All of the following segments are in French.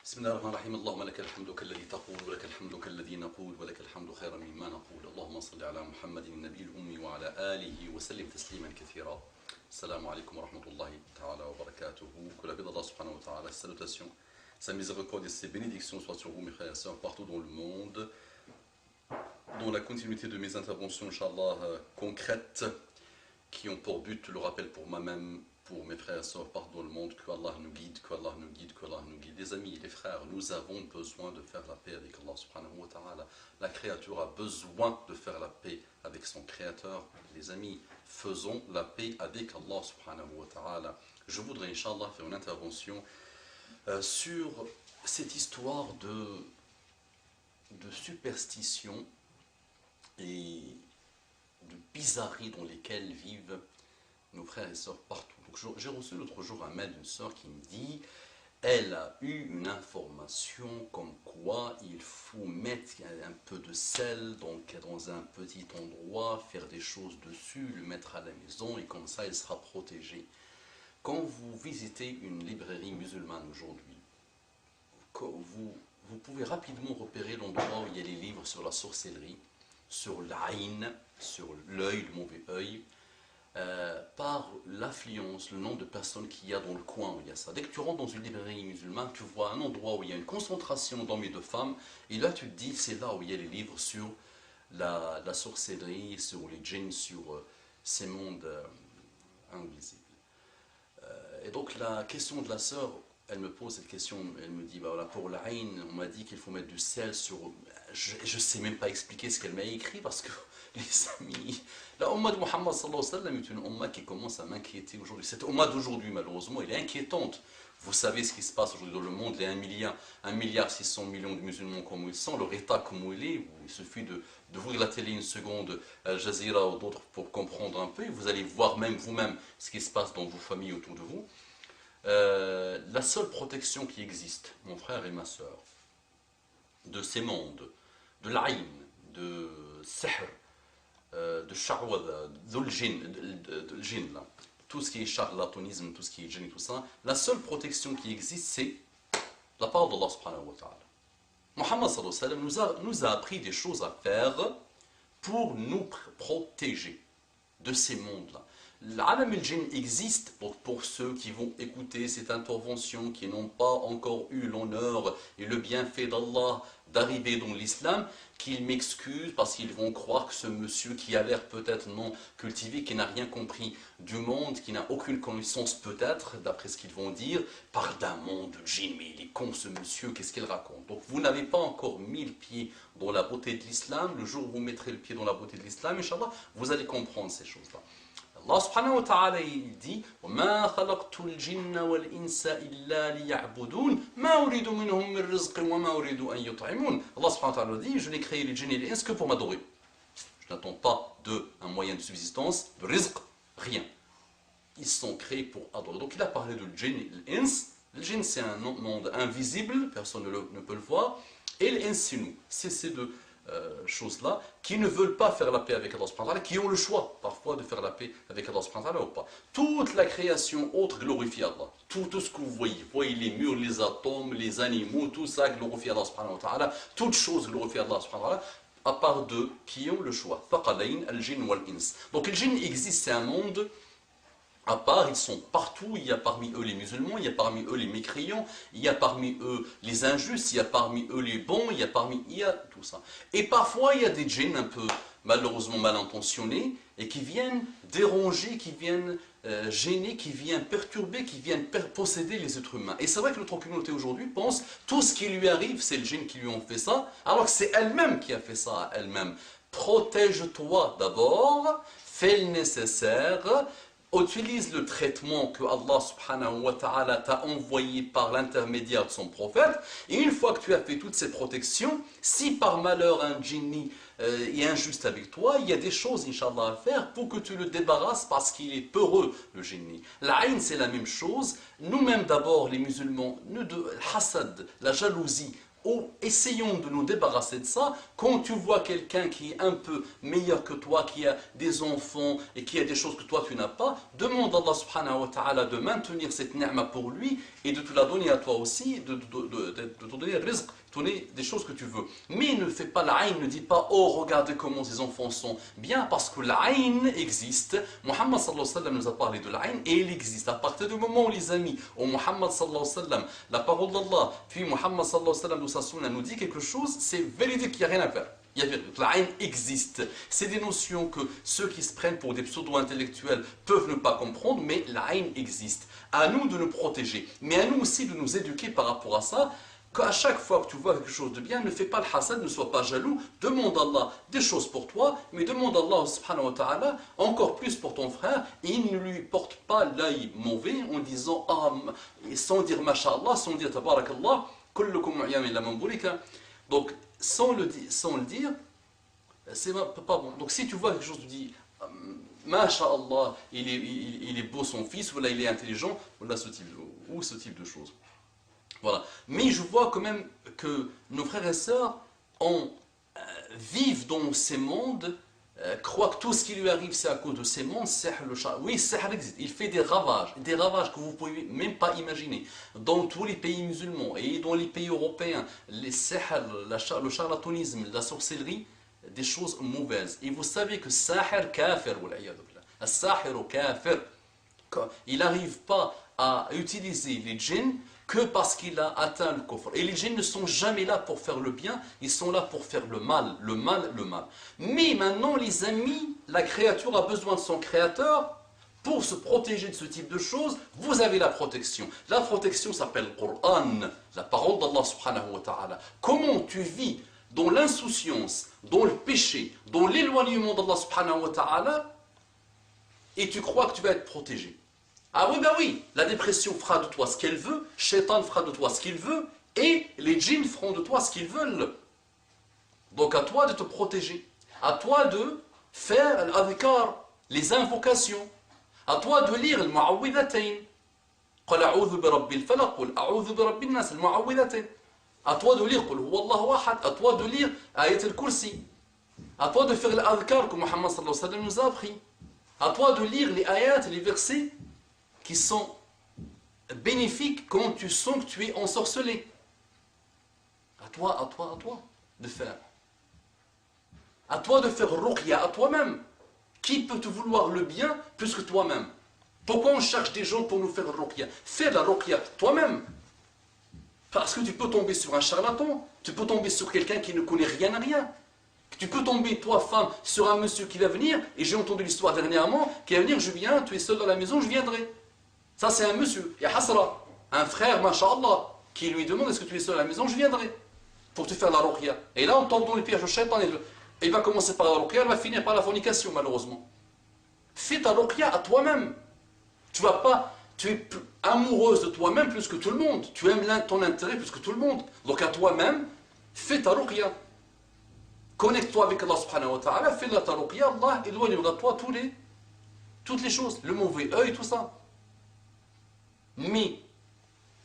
بسم الله الرحمن الرحيم اللهم لك الحمد كالذي تقول ولك الحمد كالذي نقول ولك الحمد خيرا مما نقول اللهم صل على محمد النبي الأمي وعلى آله وسلم تسليما كثيرا. Assalamu alaikum wa rahmatullahi ta'ala wa barakatuhu. Que la paix d'Allah subhanahu wa ta'ala, ses salutations, sa miséricorde et ses bénédictions soient sur vous mes frères et sœurs partout dans le monde. Dans la continuité de mes interventions, Inch'Allah, concrètes, qui ont pour but le rappel pour moi-même, pour mes frères et sœurs partout dans le monde, que Allah nous guide, que Allah nous guide, que Allah nous guide. Les amis, les frères, nous avons besoin de faire la paix avec Allah subhanahu wa ta'ala. La créature a besoin de faire la paix avec son créateur. Les amis, faisons la paix avec Allah subhanahu wa ta'ala. Je voudrais, Inch'Allah, faire une intervention sur cette histoire de superstition et de bizarreries dans lesquelles vivent nos frères et sœurs partout. Donc j'ai reçu l'autre jour un mail d'une sœur qui me dit elle a eu une information comme quoi il faut mettre un peu de sel donc dans un petit endroit, faire des choses dessus, le mettre à la maison et comme ça il sera protégé. Quand vous visitez une librairie musulmane aujourd'hui, vous pouvez rapidement repérer l'endroit où il y a les livres sur la sorcellerie, sur l'aïn, sur l'œil, le mauvais œil, par l'affluence, le nombre de personnes qu'il y a dans le coin où il y a ça. Dès que tu rentres dans une librairie musulmane, tu vois un endroit où il y a une concentration d'hommes et de femmes, et là tu te dis, c'est là où il y a les livres sur la sorcellerie, sur les djinns, sur ces mondes invisibles. Et donc la question de la sœur, elle me pose cette question, elle me dit, bah voilà, pour l'aïn, on m'a dit qu'il faut mettre du sel sur... Je ne sais même pas expliquer ce qu'elle m'a écrit, parce que, les amis, la Ummah de Muhammad sallallahu alayhi wa sallam est une Ummah qui commence à m'inquiéter aujourd'hui. Cette Ummah d'aujourd'hui, malheureusement, elle est inquiétante. Vous savez ce qui se passe aujourd'hui dans le monde, il y a 1 milliard 600 millions de musulmans comme ils sont, leur état comme il est, il suffit de ouvrir la télé une seconde, Al Jazeera ou d'autres pour comprendre un peu, et vous allez voir même vous-même ce qui se passe dans vos familles autour de vous. La seule protection qui existe, mon frère et ma soeur, de ces mondes, de l'aïn, de sihr, de sha'wada, de djinn, tout ce qui est charlatanisme, tout ce qui est djinn et tout ça, la seule protection qui existe, c'est la part d'Allah subhanahu wa ta'ala. Muhammad sallallahu alayhi wa sallam nous a appris des choses à faire pour nous protéger de ces mondes-là. L'Alam al-Jinn existe pour ceux qui vont écouter cette intervention, qui n'ont pas encore eu l'honneur et le bienfait d'Allah d'arriver dans l'islam, qu'ils m'excusent parce qu'ils vont croire que ce monsieur qui a l'air peut-être non cultivé, qui n'a rien compris du monde, qui n'a aucune connaissance peut-être, d'après ce qu'ils vont dire, parle d'un monde de djinn, mais il est con ce monsieur, qu'est-ce qu'il raconte? Donc vous n'avez pas encore mis le pied dans la beauté de l'islam, le jour où vous mettrez le pied dans la beauté de l'islam, Inch'Allah, vous allez comprendre ces choses-là. Allah subhanahu wa ta'ala il dit وَمَا خَلَقْتُ الْجِنَّ وَالْإِنسَ إِلَّا لِيَعْبُدُونَ مَا أُرِيدُ مِنْهُمْ مِنْ رِزْقٍ وَمَا أُرِيدُ أَنْ يُطْعِمُونَ. Allah subhanahu wa ta'ala dit je n'ai créé les djinns et les ins que pour m'adorer. Je n'attends pas un moyen de subsistance, de rizq, rien. Ils sont créés pour adorer. Donc il a parlé de djinn et l'ins. Le djinn c'est un monde invisible, personne ne peut le voir. Et l'ins c'est nous. C'est ces deux choses-là, qui ne veulent pas faire la paix avec Allah subhanahu wa ta'ala, qui ont le choix parfois de faire la paix avec Allah subhanahu wa ta'ala ou pas. Toute la création autre glorifie Allah. Tout ce que vous voyez les murs, les atomes, les animaux, tout ça glorifie Allah subhanahu wa ta'ala. Toute chose glorifie Allah subhanahu wa ta'ala, à part d'eux qui ont le choix. Faqalayn al-jinn wal-ins. Donc le jinn existe, c'est un monde à part, ils sont partout, il y a parmi eux les musulmans, il y a parmi eux les mécréants, il y a parmi eux les injustes, il y a parmi eux les bons, il y a tout ça. Et parfois il y a des djinns un peu malheureusement mal intentionnés et qui viennent déranger, qui viennent gêner, qui viennent perturber, qui viennent posséder les êtres humains. Et c'est vrai que notre communauté aujourd'hui pense tout ce qui lui arrive, c'est le djinn qui lui ont fait ça, alors que c'est elle-même qui a fait ça à elle-même. Protège-toi d'abord, fais le nécessaire. Utilise le traitement que Allah subhanahu wa ta'ala t'a envoyé par l'intermédiaire de son prophète, et une fois que tu as fait toutes ces protections, si par malheur un djinni est injuste avec toi, il y a des choses, Inch'Allah, à faire pour que tu le débarrasses parce qu'il est peureux, le djinni. L'aïn, c'est la même chose. Nous-mêmes, d'abord, les musulmans, le hasad, la jalousie, essayons de nous débarrasser de ça. Quand tu vois quelqu'un qui est un peu meilleur que toi, qui a des enfants et qui a des choses que toi tu n'as pas, demande à Allah subhanahu wa ta'ala de maintenir cette ni'ma pour lui et de te la donner à toi aussi, de te donner le rizq, de te donner des choses que tu veux. Mais ne fais pas l'aïn, ne dis pas oh regardez comment ces enfants sont bien, parce que l'aïn existe. Muhammad sallallahu alayhi wa sallam nous a parlé de l'aïn et il existe. À partir du moment où les amis, où Muhammad sallallahu alayhi wa sallam, la parole d'Allah, puis Muhammad sallallahu alayhi wa sallam, sa sunna nous dit quelque chose, c'est véridique, il n'y a rien à faire. L'aïn existe. C'est des notions que ceux qui se prennent pour des pseudo-intellectuels peuvent ne pas comprendre, mais l'aïn existe. À nous de nous protéger, mais à nous aussi de nous éduquer par rapport à ça. Qu'à chaque fois que tu vois quelque chose de bien, ne fais pas le hasad, ne sois pas jaloux, demande à Allah des choses pour toi, mais demande à Allah subhanahu wa ta'ala encore plus pour ton frère, et il ne lui porte pas l'œil mauvais en disant ah, sans dire masha'Allah, sans dire tabarakallah, kullukum mu'yam illa man burika. Donc sans le dire, c'est pas bon. Donc si tu vois quelque chose, tu dis masha'Allah, il est beau son fils, voilà, il est intelligent, voilà ce type de choses. Voilà. Mais je vois quand même que nos frères et sœurs vivent dans ces mondes, croient que tout ce qui lui arrive c'est à cause de ces mondes. Oui, Sihr existe, il fait des ravages que vous ne pouvez même pas imaginer. Dans tous les pays musulmans et dans les pays européens, les Sihr, le charlatanisme, la sorcellerie, des choses mauvaises. Et vous savez que Sahir kafir, Sahir kafir, il n'arrive pas à utiliser les djinns que parce qu'il a atteint le kufr. Et les djinns ne sont jamais là pour faire le bien, ils sont là pour faire le mal. Mais maintenant, les amis, la créature a besoin de son créateur pour se protéger de ce type de choses. Vous avez la protection. La protection s'appelle le Coran, la parole d'Allah subhanahu wa ta'ala. Comment tu vis dans l'insouciance, dans le péché, dans l'éloignement d'Allah subhanahu wa ta'ala, et tu crois que tu vas être protégé? Ah oui, ben oui, la dépression fera de toi ce qu'elle veut, Shaitan fera de toi ce qu'il veut, et les djinns feront de toi ce qu'ils veulent. Donc à toi de te protéger, à toi de faire l'adhkar, les invocations, à toi de lire le mu'awwidhatayn. قل أعوذ برب الفلق قل أعوذ برب الناس المعوذتين. À toi de lire قل هو الله أحد, à toi de lire Ayat al-Kursi, à toi de faire l'adhkar que Muhammad sallallahu alayhi wa sallam nous a appris, à toi de lire les ayats, les versets qui sont bénéfiques quand tu sens que tu es ensorcelé. À toi de faire. À toi de faire ruqya à toi-même. Qui peut te vouloir le bien plus que toi-même? Pourquoi on cherche des gens pour nous faire ruqya? Fais la ruqya toi-même. Parce que tu peux tomber sur un charlatan, tu peux tomber sur quelqu'un qui ne connaît rien à rien. Tu peux tomber, toi, femme, sur un monsieur qui va venir, et j'ai entendu l'histoire dernièrement, qui va venir, je viens, tu es seul dans la maison, je viendrai. Ça, c'est un monsieur, il y a Hasra, un frère, masha'Allah, qui lui demande est-ce que tu es seul à la maison, je viendrai, pour te faire la ruqya. Et là, on tombe dans les pièges au shaitan, il va commencer par la ruqya, il va finir par la fornication, malheureusement. Fais ta ruqya à toi-même. Tu vas pas, tu es amoureuse de toi-même plus que tout le monde. Tu aimes ton intérêt plus que tout le monde. Donc à toi-même, fais ta ruqya. Connecte-toi avec Allah subhanahu wa ta'ala, fais la ta ruqya, Allah éloignera de toi toutes les choses, le mauvais œil, tout ça. Mais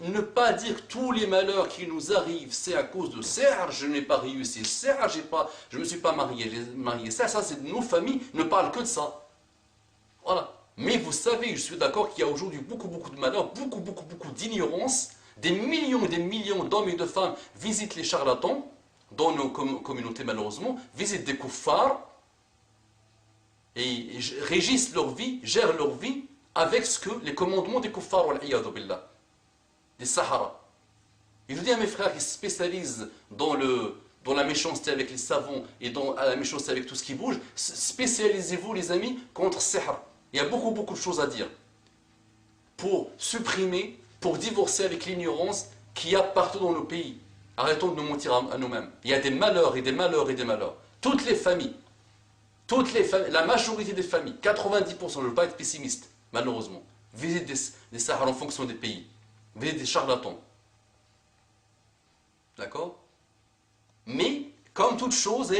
ne pas dire que tous les malheurs qui nous arrivent, c'est à cause de Sihr, je n'ai pas réussi Sihr, je ne me suis pas marié Sihr, ça c'est de nos familles, ne parle que de ça. Voilà. Mais vous savez, je suis d'accord qu'il y a aujourd'hui beaucoup de malheurs, beaucoup d'ignorance. Des millions et des millions d'hommes et de femmes visitent les charlatans dans nos communautés malheureusement, visitent des kuffars et régissent leur vie, gèrent leur vie avec les commandements des kuffars, des Sahara. Et je dis à mes frères qui se spécialisent dans la méchanceté avec les savons et dans la méchanceté avec tout ce qui bouge, spécialisez-vous les amis contre Sihr. Il y a beaucoup de choses à dire pour supprimer, pour divorcer avec l'ignorance qu'il y a partout dans nos pays. Arrêtons de nous mentir à nous-mêmes. Il y a des malheurs et des malheurs et des malheurs. Toutes les familles, la majorité des familles, 90%, je ne veux pas être pessimiste, malheureusement, visitent des Sahara en fonction des pays, visitent des charlatans. D'accord? Mais, comme toute chose,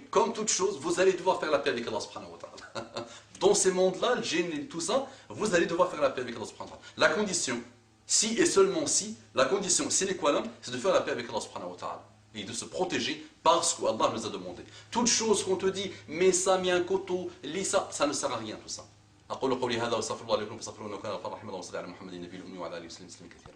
comme toute chose, vous allez devoir faire la paix avec Allah subhanahu wa ta'ala. Dans ces mondes-là, le djinn et tout ça, vous allez devoir faire la paix avec Allah subhanahu wa ta'ala. La condition, Si et seulement si, la condition sine qua non, c'est de faire la paix avec Allah subhanahu wa ta'ala. Et de se protéger parce qu'Allah nous a demandé. Toute chose qu'on te dit, mets ça, mets un coteau, lis ça, ça ne sert à rien tout ça. أقول قولي هذا وأستغفر الله لكم فاستغفروه إنه كان غفارا رحيما. اللهم صل على محمد النبي الأمي وعلى آله وسلم تسليما كثيرا.